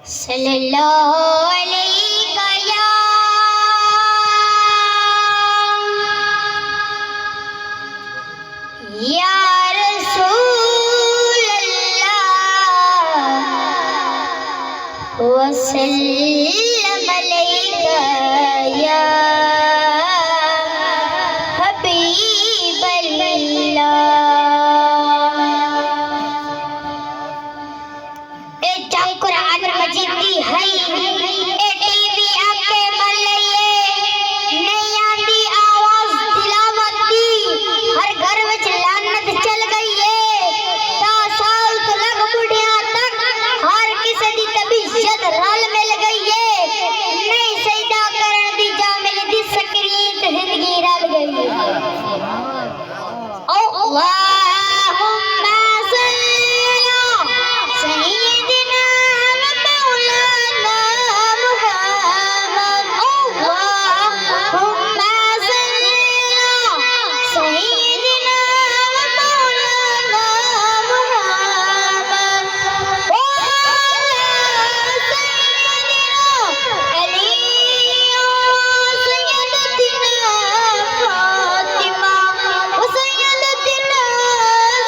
सल्लल्लाहु अलैहि या रसूल अल्लाह वसल्लम अलैका या हबीब अल्लाह। ए कुरान मजीद दी है ए टीवी आके मन लइए नहीं आंदी आवाज तिलावत दी हर घर विच लानत चल गई है ता साल तो लग बुढ़िया तक हर किसी दी तबीयत रल मिल गई है नहीं सजदा करन दी जा मिल दी स्क्रीन ते जिंदगी रल गई है। ओ अल्लाहुम्मा सल्ली सय्यिदना व मौलाना मुहम्मद। अल्लाहुम्मा सल्ली सय्यिदना व मौलाना मुहम्मद व अली सय्यदतिना फातिमा व सय्यदतिना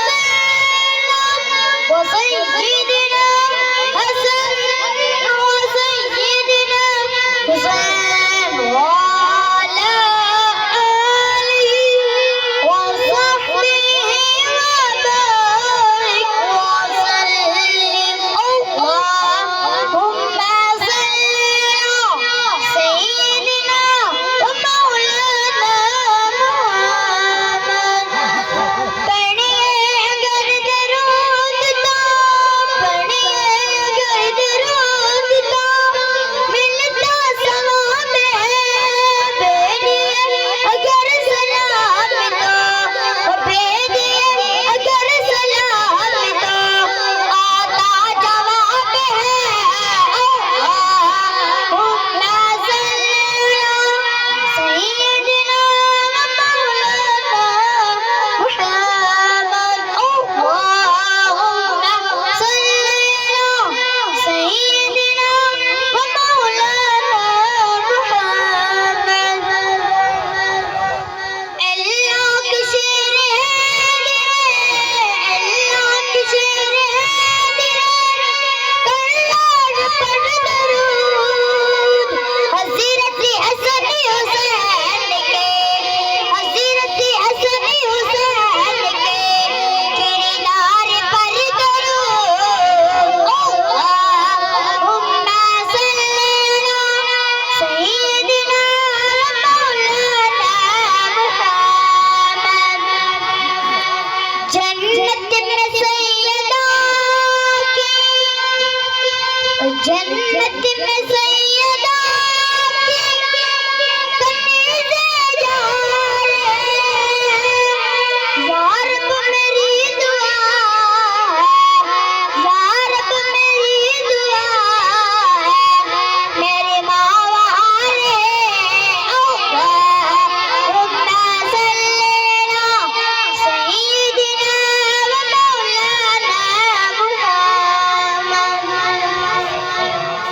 ज़ैनब व सय्यद